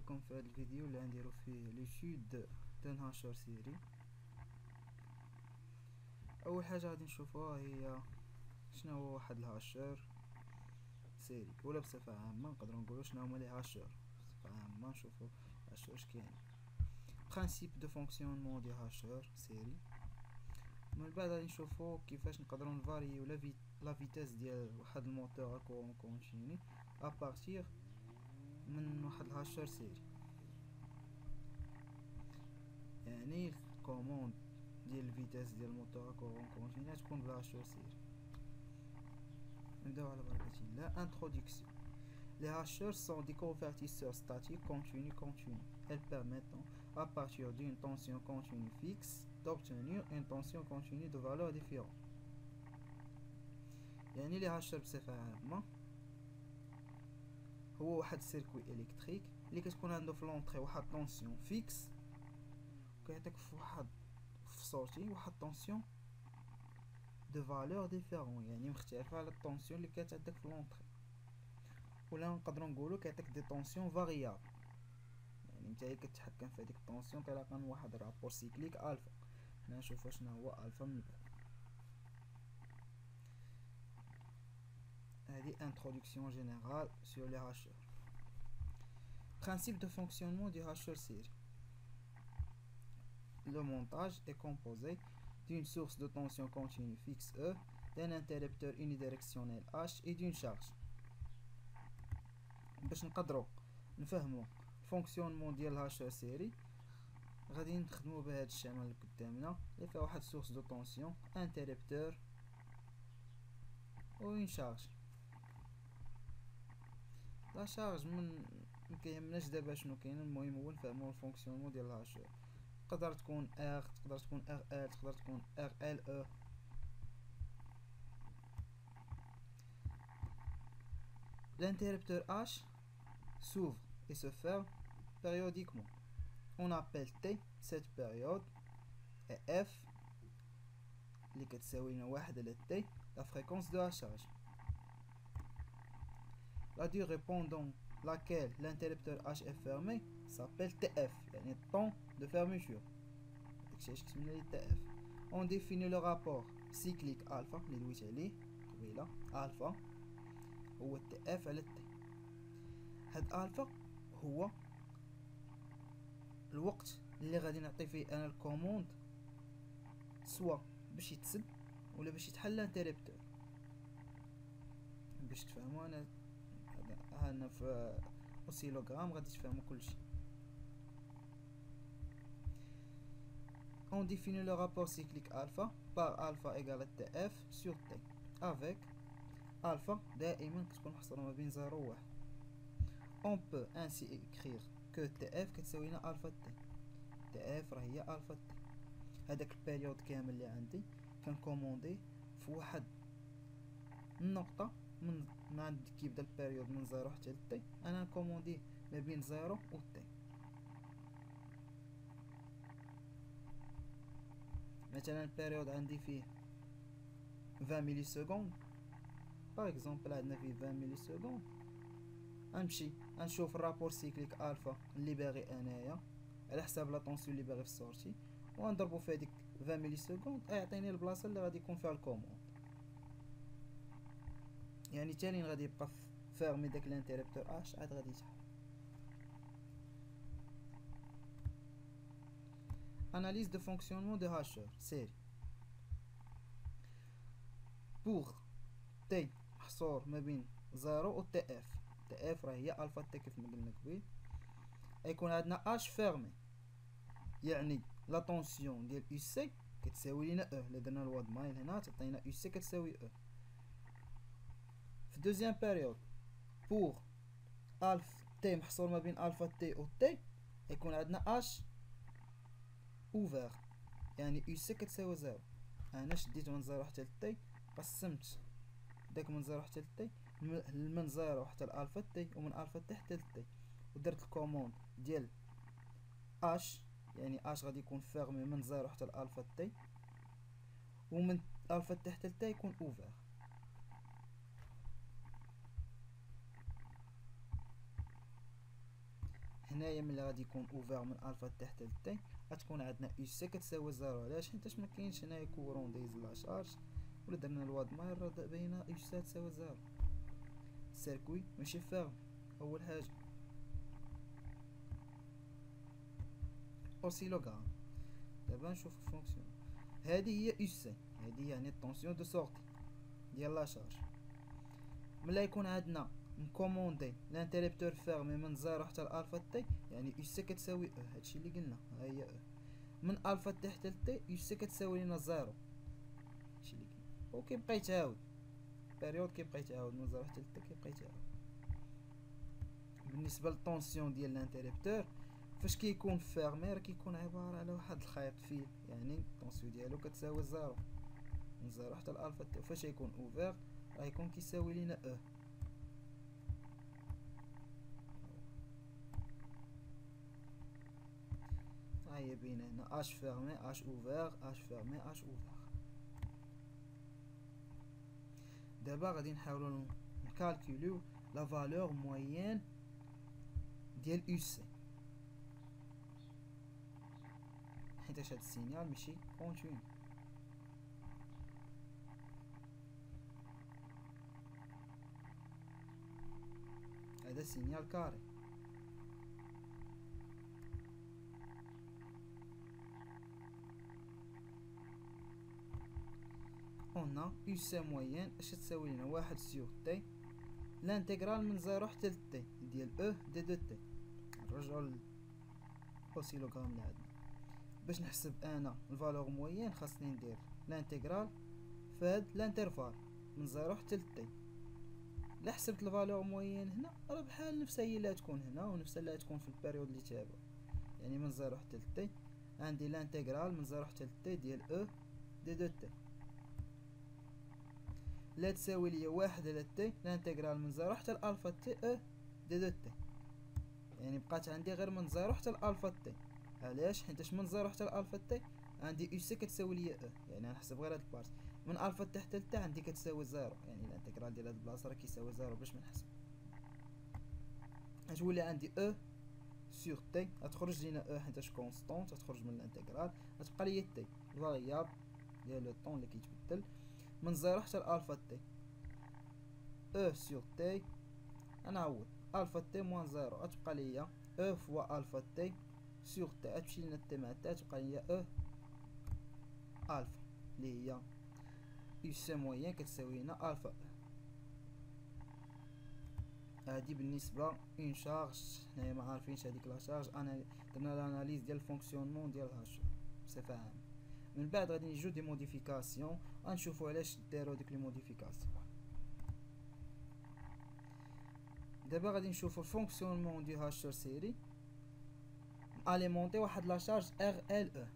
لكم في هذا الفيديو اللي غنديرو فيه ليتود دان هاشر سيري. اول حاجه غادي نشوفوها هي شنو هو واحد الهاشر سيري، ولا بصفه عامه نقدروا نقولوا شنو هما لي هاشر بصفه عامه. نشوفوا هاشر اش كاين، برينسيپ دو فونكسيونمون دي هاشر سيري. من بعد غادي نشوفوا كيفاش نقدروا نفاريو لا فيتاس ديال واحد الموتور كورون كونتيني ابارتير من واحد الهاشر سيري. يعني الكوموند ديال الفيتاس ديال الموتور كورون كونتيني تكون بلا هاشر سيري. نبداو على بركة الله. Introduction. Les hashers sont des convertisseurs statiques continus. Elles permettent, à partir d'une tension continue fixe, d'obtenir une tension continue de valeurs différentes. يعني لي هاشر بصفة عامة هو واحد السيركوي الكتريك اللي كتكون عنده في لونطري واحد طونسيون فيكس، وكيعطيك في واحد في سورتي واحد طونسيون دو فالور ديفيرون، يعني مختلفة على الطونسيون اللي كانت عندك في لونطري. ولا نقدروا نقولوا كيعطيك دي طونسيون فاريابل، يعني نتايا كتحكم في هذيك الطونسيون طبقا من واحد رابور سيكليك الفا. حنا نشوفوا شنو هو الفا من بعد. هذه introduction générale sur les hacheurs. Principe de fonctionnement du hacheur série. Le montage est composé d'une source de tension continue fixe E, d'un interrupteur unidirectionnel H et d'une charge. باش نقدروا نفهموا فونكسيونمون ديال الهاشر سيري غادي نخدموا بهذا الشمال اللي قدامنا اللي فيها واحد سورس دو طونسيون انتربتور و اون شارج. لا شارج من مكيهمناش دابا شنو كاين، المهم هو نفهموا الفونكسيونمون ديال الهاشر. تقدر تكون ار، تقدر تكون ار ال، تقدر تكون ار ال او. L'interrupteur H s'ouvre et se ferme périodiquement. On appelle T cette période et F اللي كتساوي لنا واحد على T la fréquence de la charge. La durée pendant laquelle l'interrupteur H est fermé s'appelle TF, يعني الطون de fermeture. داكشي علاش كتسمى ليه TF. On définit le rapport cyclique alpha اللي دويت عليه قبيله. alpha هو TF على T. هاد الفا هو الوقت اللي غادي نعطي فيه انا الكوموند سوا باش يتسد ولا باش يتحل الانتربتور. باش تفهموا انا في اوسيلوغرام غادي تفهموا كلشي. On définit le rapport cyclique alpha par alpha égale TF sur T avec alpha دائما كتكون محصورة ما بين 0 و 1. On peut ainsi écrire que TF كتساوي لنا alpha T. TF راه هي alpha T. هذاك البيريود كامل اللي عندي كنكوموندي في واحد النقطة من عند كيبدا البيريود من 0 حتى ل T، انا نكومونديه ما بين 0 و T. مثلا البيريود عندي فيه 20 ملي سكوند باغ اكزومبل، عندنا فيه 20 ملي سكوند. غنمشي غنشوف الرابور سيكليك الفا اللي باغي انايا على حساب لا طونسيون اللي باغي في السورتي، ونضربو في هذيك 20 ملي سكوند يعطيني البلاصه اللي غادي يكون فيها الكوموند. يعني تاني غادي يبقى فيرمي داك الانتربتور اش عاد غادي يتحل. Analyse de fonctionnement de hacheur série. Pour T محصور ما بين 0 و TF. TF راه هي الفا T كيف ما قلنا قبيل. يكون عندنا H فيرمي، يعني لا طونسيون ديال يو سي كتساوي لينا او. الا درنا الواد مايل هنا تعطينا يو سي كتساوي او. في دوزيام بيريود بور الف تي محصور ما بين الفا تي و تي يكون عندنا اش اوفر، يعني يو سي كتساوي 0. انا شديت من 0 حتى ل تي، قسمت داك من 0 حتى ل تي من 0 حتى الالفا تي ومن الفا تي حتى ل تي، ودرت الكوموند ديال اش، يعني اش غادي يكون فيرمي من 0 حتى الالفا تي، ومن الفا تي حتى تي يكون اوفر. هنايا ملي غادي يكون اوفر من الفا تحت لتي غتكون عندنا يو سي كتساوي زيرو. علاش؟ حيتاش مكاينش هنايا كورون دايز لا شارج، ولا درنا الواد ماير راه باينه يو سي تساوي زيرو. السيركوي ماشي فاهم اول حاجه. اوسيلوغرام دابا نشوف الفونكسيون. هذه هي يو سي، هذه يعني الطونسيون دو سورتي ديال لا شارج. ملي يكون عندنا مكوموندي لانتريبتور فيرمي من زيرو حتى الالفا تي، يعني يو سي كتساوي او. هادشي اللي قلنا، ها هي او من الفا تي حتى لتي يو سي كتساوي لنا زيرو. هادشي اللي قلنا، وكيبقى يتعاود بيريود، كيبقى يتعاود من زيرو حتى لتي كيبقى يتعاود. بالنسبه للطونسيون ديال لانتريبتور فاش كيكون فيرمي راه كيكون عباره على واحد الخيط فيل، يعني الطونسيون ديالو كتساوي زيرو من زيرو حتى الالفا تي. فاش يكون اوفر راه يكون كيساوي لينا او. هي بينا هنا اش فيرمي اش اوفر اش فيرمي اش اوفر. دابا غادي نحاولوا نكالكوليو لا فالور موين ديال يو سي، حيتاش هاد السينيال ماشي كونتينيو. هذا سينيال كاري. قلنا يو سي موين اش تساوي لنا واحد سيغ تي لانتيغرال من زيرو حتى لتي ديال او دي دو تي. نرجعو للأوسيلوغرام اللي عندنا. باش نحسب انا الفالور موين خاصني ندير لانتيغرال فهاد لانترفال من زيرو حتى لتي. لا حسبت الفالور موين هنا راه بحال نفسها هي اللي تكون هنا ونفسها اللي تكون في البيريود اللي تابع، يعني من زيرو حتى لتي عندي لانتيغرال من زيرو حتى لتي ديال او دي دو تي. لا تساوي ليا واحد على تي لانتيغرال من زيرو حتى الالفا تي او دي دو تي، يعني بقات عندي غير من زيرو حتى الالفا تي. علاش؟ حيتاش من زيرو حتى الالفا تي عندي يو سي كتساوي ليا او، يعني غنحسب غير هاد البارت. من الفا تي حتى لتي عندي كتساوي زيرو، يعني الانتيغرال ديال هاد البلاصه راه كيساوي زيرو باش ما نحسب. غتولي عندي او سور تي، غتخرج لينا او حيتاش كونستونت، غتخرج من الانتيغرال غتبقى ليا تي فاريابل ديال لو طون اللي كيتبدل من زيرو حتى الالفا تي. او سور تي غنعوض الفا تي موان زيرو غتبقى ليا او فوا الفا تي سور تي، غتمشي لينا تي مع تي غتبقى ليا او الفا اللي هي يو سي موين كتساوي لنا الفا او. هادي بالنسبه اون شارج، حنايا ما عارفينش هاديك لا شارج. انا درنا لاناليز ديال الفونكسيونمون ديال هاشو بصفه عامه. من بعد غادي نجيو دي موديفيكاسيون غنشوفو علاش دارو ديك لي موديفيكاسيون. دابا غادي نشوفو الفونكسيونمون دي هاشر سيري اليمونتي واحد لا شارج ار ال او.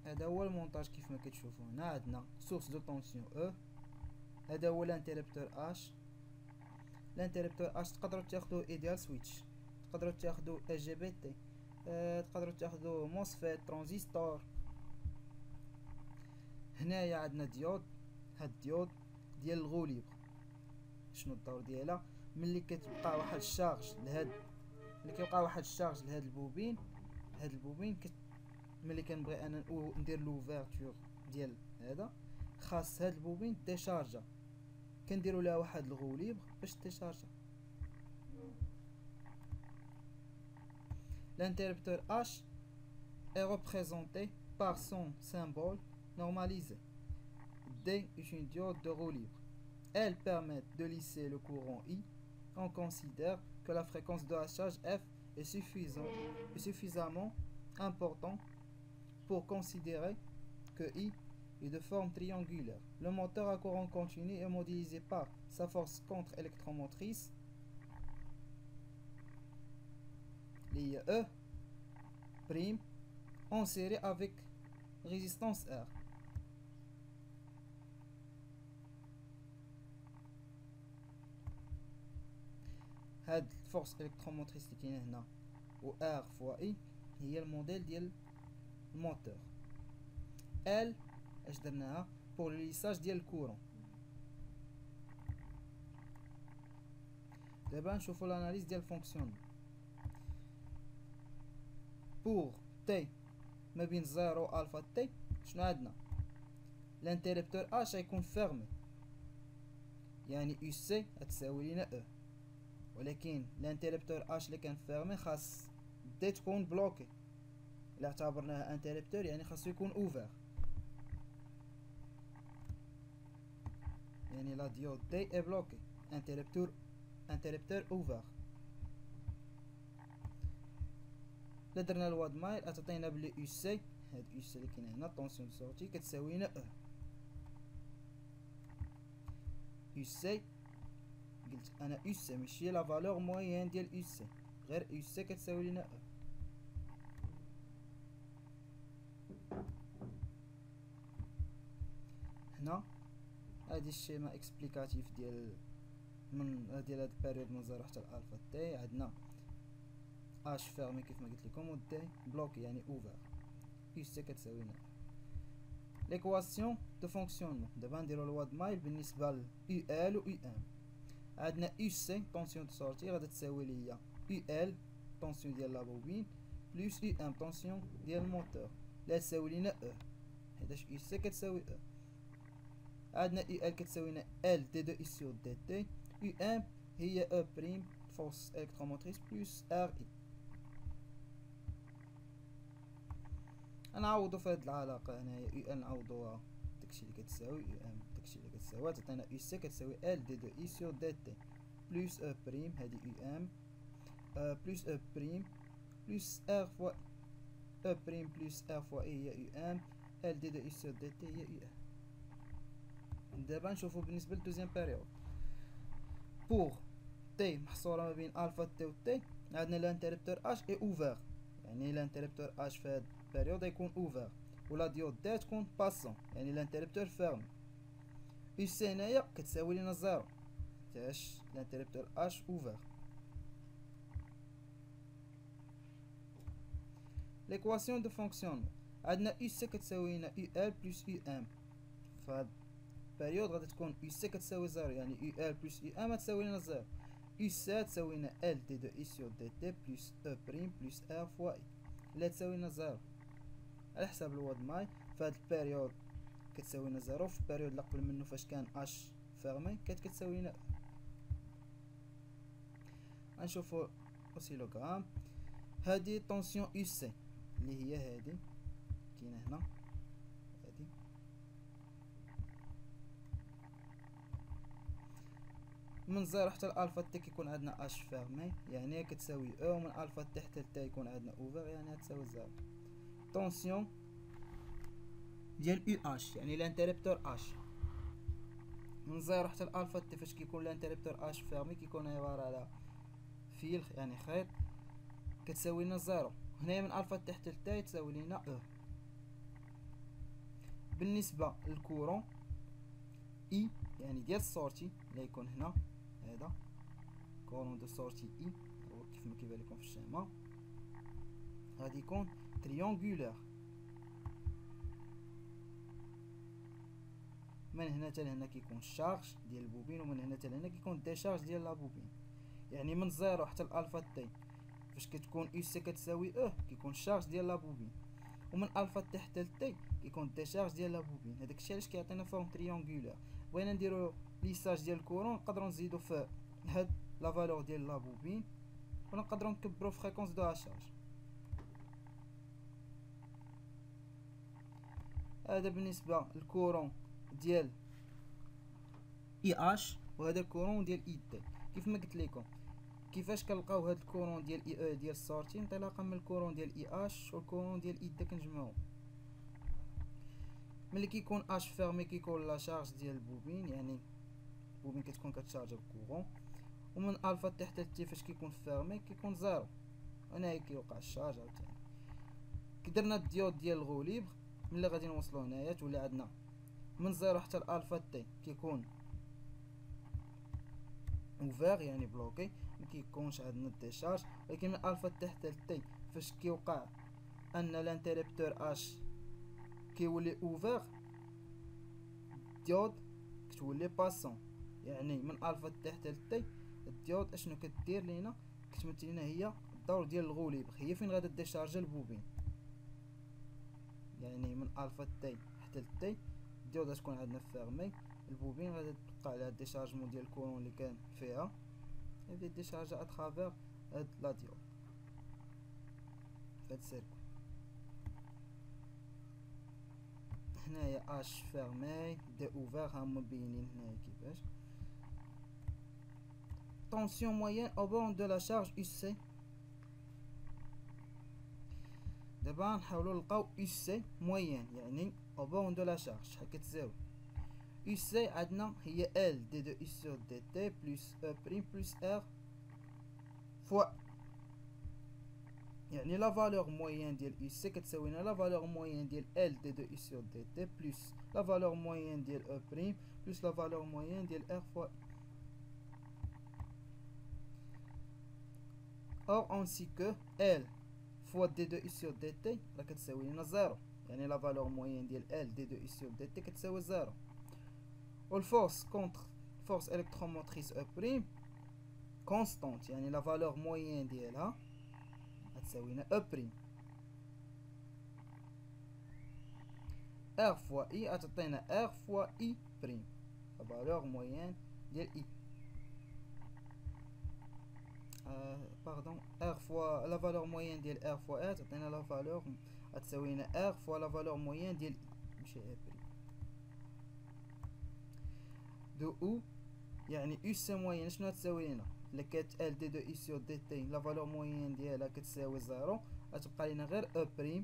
هذا هو المونتاج كيف ما كتشوفوا هنا. عندنا سورس دو طونسيون او، هذا هو الانتربتور اش. الانتربتور اش تقدروا تاخذوا ايديال سويتش، تقدروا تاخذوا اي جي بي تي، تقدروا تاخذوا موسفيت ترانزستور. هنايا عندنا ديود، هاد الديود ديال الغو ليبر. شنو الدور ديالها؟ ملي كتبقى واحد الشارج لهاد، ملي كيبقى واحد الشارج لهاد البوبين، هاد البوبين ملي كنبغي انا ندير لوفيرتور ديال هذا، خاص هاد البوبين ديشارجا، كنديروا لها واحد الغو ليبر باش ديشارجا. L'interrupteur H est représenté par son symbole normalisé. D est une diode de roue libre. Elles permettent de lisser le courant I. On considère que la fréquence de hachage F est suffisamment important pour considérer que I est de forme triangulaire. Le moteur à courant continu est modélisé par sa force contre-électromotrice, l'IE prime, en série avec résistance R. هاد الفورس الكتروموتريس اللي كاينه هنا و R فوا I هي الموديل ديال الموتور. L اش درناها pour le lissage ديال الكورون. دابا نشوفو لاناليز ديال الفونكسيون. بوغ تي ما بين 0 و الفا تي شنو عندنا؟ الانتربتور اش غيكون فيرمي، يعني يو سي غتساوي لينا او، ولكن الانتربتور اش اللي كان فيرمي خاص دي تكون بلوكي. الا اعتبرناها انتربتور يعني خاصو يكون اوفر، يعني لا ديود دي اي بلوكي، انتربتور اوفر. الا درنا الواد مايل غتعطينا بلي يو سي، هاد يو سي اللي كاين هنا طونسيون دو سورتي كتساوي لنا او. يو سي قلت انا يو سي ماشي لا فالور موين ديال يو سي، غير يو سي كتساوي لنا او. هنا هادي الشيما اكسبليكاتيف ديال هاد البيريود من 0 حتى الالفا تي. عندنا اش فيرمي كيف ما قلت لكم، و دي بلوكي يعني اوفر. يو سي كتساوي لنا ليكواسيون دو فونكسيونمون. دابا نديرو الواد مايل بالنسبه ل يو ال و يو ام. عندنا يو سي طونسيون دو سورتي غادي تساوي ليا يو ال طونسيون ديال لا بوبين بلس يو ام طونسيون ديال الموتور، لا تساوي لينا او، حيتاش يو سي كتساوي او. عندنا يو ال كتساوي لنا ال دي دو اي سور دي تي، يو ام هي او بريم فورس الكتروموتريس بلس ار اي. نعوضو في هاد العلاقة هنايا، يو ال نعوضوها داكشي اللي كتساوي يو ام داكشي اللي كتساوي، تعطينا يو سي كتساوي ال دي دو اي سور دي تي بلس او بريم هادي يو ام بلس او بريم بلس ار فوا او بريم بلس ار فوا اي هي يو ام، ال دي دو اي سور دي تي هي يو ام. دابا نشوفو بالنسبة للدوزيام بيريود. بوغ تي محصورة ما بين الفا تي و تي، عندنا الانتربتور اش اي اوفر، يعني الانتربتور اش في هاد البيريود يكون اوفر، ولا ديود دي تكون باسون يعني الانتربتور فيرمي. يو سي هنايا كتساوي لينا زيرو حيتاش الانتربتور اش اوفر. ليكواسيون دو فونكسيونمون. عندنا يو سي كتساوي لنا يو ال بلس يو ام، فهاد البيريود غادي تكون يو سي كتساوي زيرو يعني يو ال بلس يو ام تساوي لنا زيرو. يو سي تساوي لنا ال دي دو اي سور دي تي بلس او بريم بلس ار فوا اي، لا تساوي لنا زيرو على حساب الواد ماي. فهاد البيريود كتساوي لنا زيرو، في البيريود اللي قبل منه فاش كان اش فيرمي كانت كتساوي لنا. غنشوفو اوسيلوغرام. هادي طونسيون يو سي اللي هي هادي كاينه هنا، هادي من 0 حتى الالفا تي كيكون عندنا اش فيرمي يعني كتساوي او، من الفا تي حتى تي يكون عندنا اوفر يعني تساوي زيرو. طونسيون ديال يو اش يعني الانتربتور اش من 0 حتى الالفا تي فاش كيكون الانتربتور اش فيرمي كيكون عبارة على فيل يعني خيط كتساوي لنا زيرو. هنايا من الفا تي حتى تي تساوي لنا او. بالنسبة للكورون اي يعني ديال السورتي اللي يكون هنا، هذا كورون دو سورتي اي هو كيف ما كيبان لكم في الشيما، غادي يكون تريونغولار من هنا حتى لهنا كيكون الشارج ديال البوبين، ومن هنا حتى لهنا كيكون الديشارج ديال لا بوبين. يعني من 0 حتى الالفا تي فاش كتكون يو سي كتساوي او كيكون الشارج ديال لا بوبين، ومن الفا تي حتى تي كيكون الديشارج ديال لا بوبين. هذاك الشيء علاش كيعطينا فورم تريونغولار. بغينا نديرو ليساج ديال الكورون نقدروا نزيدو في هاد لا فالور ديال لا بوبين، ولا نقدروا نكبروا فريكونس دو هاشاج. هذا بالنسبه للكورون ديال اي اش، وهذا الكورون ديال اي تي. كيف ما قلت لكم كيفاش كنلقاو هاد الكورون ديال اي او ديال السورتي انطلاقا من الكورون ديال اي اش والكورون ديال اي تي كنجمعو. ملي كيكون اش فيرمي كيكون لا شارج ديال البوبين يعني البوبين كتكون كتشارج بالكورون، ومن الفا تي حتى تي فاش كيكون فيرمي كيكون زيرو، هنايا كيوقع الشارج عاوتاني. كي درنا الديود ديال الغو ليبر ملي غادي نوصلو هنايا تولي عندنا من 0 حتى الالفا تي كيكون اوفر يعني بلوكي، ما كيكونش عندنا الديشارج. ولكن من الفا تي حتى تي فاش كيوقع ان الانتربتور اش كيولي اوفر ديود كتولي باسون، يعني من الفا تي حتى تي الديود اشنو كدير لينا؟ كتمثل لنا هي الدور ديال الغوليبر، هي فين غادا ديشارجا البوبين. يعني من الفا تي حتى لتي الديود غتكون عندنا فيرمي، البوبين غادا تبقى على الديشارجمون ديال الكورون اللي كان فيها، غادي ديشارجا اترافير هاد لا ديود فهاد السيركو. هنايا اش فيرمي دي اوفير، هما مبينين هنايا كيفاش. tension moyenne au bord de la charge UC. دابا نحاولوا نلقاو UC موين يعني au bord de la charge شحال كتساوي. UC عندنا هي L d de U sur dt plus E prime plus R fois، يعني لا فالور موين ديال UC كتساوي لنا لا فالور موين ديال L d de U sur dt plus لا فالور موين ديال E prime plus لا فالور موين ديال R fois or ainsi que L fois d de U sur dt راه كتساوي لنا 0، يعني لا فالور موين ديال L d de U sur dt كتساوي 0. والفورس كونتر فورس الكتروموتريس E prime كونستانت، يعني لا فالور موين ديالها غتساوي لنا E prime. R fois I غتعطينا R fois I prime، لا فالور موين ديال I. باردون R fois la valeur moyenne ديال R fois R تعطينا لا فالور غتساوي لنا R fois la valeur moyenne ديال I ماشي R prime دو او، يعني U سي موين شنو غتساوي لنا؟ إلا كانت L دي دو I sur dt لا فالور موين ديالها كتساوي 0، غتبقى لنا غير E prime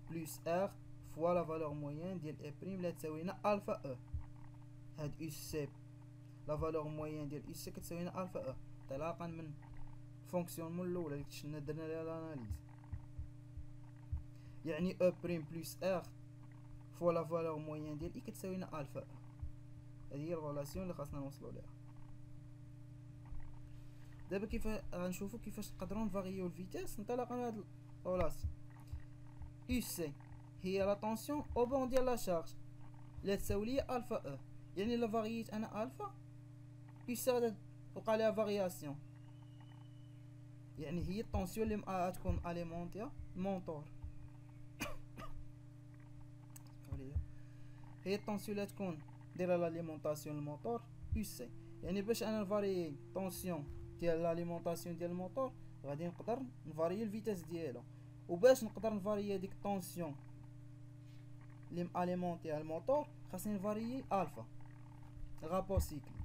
plus R fois la valeur moyenne ديال E prime اللي تساوي لنا ألفا E. هاد U سي لا فالور موين ديال U سي كتساوي لنا ألفا E انطلاقا من فونكسيونمون الاولى اللي كنا درنا ليها لاناليز. يعني E prime plus R فوا لا فالور موين ديال I كتساوي لنا ألفا. هذه هي الريلاسيون اللي خاصنا نوصلوا ليها. دابا كيف غنشوفوا كيفاش نقدروا نفاريو الفيتاس انطلاقا من هاد الريلاسيون. U سي هي لا طونسيون او بون ديال لا شارج اللي تساوي لي ألفا E، يعني الا فارييت انا ألفا U سي غادا توقع ليها فارياسيون، يعني هي الطونسيون اللي غتكون اليمونتيا الموتور. هي الطونسيون اللي تكون دايره لاليمونطاسيون الموتور U سي، يعني باش انا نفاري طونسيون ديال لاليمونطاسيون ديال الموتور غادي نقدر نفاري الفيتاس ديالو، وباش نقدر نفاري ديك الطونسيون اللي اليمونتيا الموتور خاصني نفاري الفا رابور سيكليك.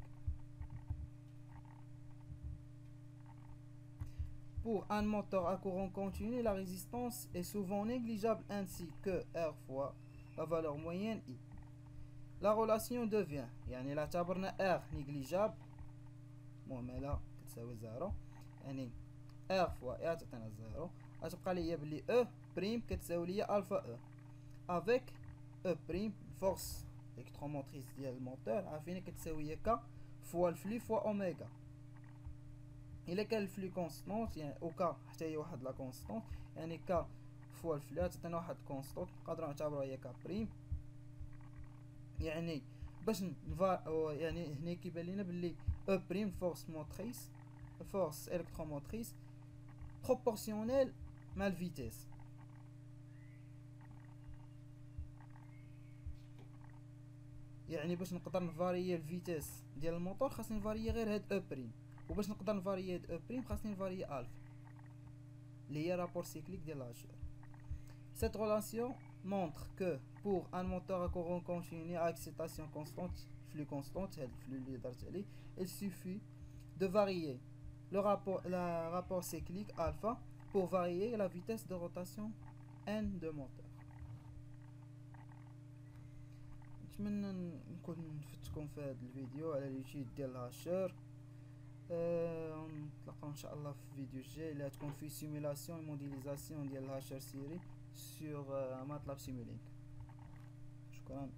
Pour un moteur à courant continu, la résistance est souvent négligeable ainsi que R fois la valeur moyenne I. La relation devient يعني لا اعتبرنا R négligeable مهملة كتساوي 0، يعني R fois I تعطينا 0، غتبقى ليا بلي E prime كتساوي ليا ألفا E avec E prime force électromotrice ديال الموتور عارفين كتساوي هي K fois الفلو fois أوميغا. إلا كان الفلو كونستونت يعني او كا حتى هي واحد لا كونستونت، يعني كا فوا الفلو تعطينا واحد كونستونت نقدروا نعتبروها هي كا بريم. يعني باش يعني هنا كيبان لينا بلي او بريم فورس موتريس فورس الكتروموتريس بروبورسيونيل مع الفيتيس. يعني باش نقدر نفاريي الفيتيس ديال الموتور خاصني نفاريي غير هاد او بريم، وباش نقدر نفاريي هاد او بريم خاصني نفاريي الفا اللي هي رابور cyclique ديال l'H. Cette relation montre que pour un moteur à courant continu à excitation constante, flux constante, le flux اللي درت عليه, il suffit de varier le rapport cyclique alpha pour varier la vitesse de rotation n de moteur. نتمنى نكون فدتكم في هذا الفيديو على اليوتيوب ديال الهاشر. نتلاقاو ان شاء الله في الفيديو الجاي اللي غتكون فيه سيمولاسيون موديليزاسيون ديال الهاشر سيري سور ماتلاب سيمولينك. شكرا.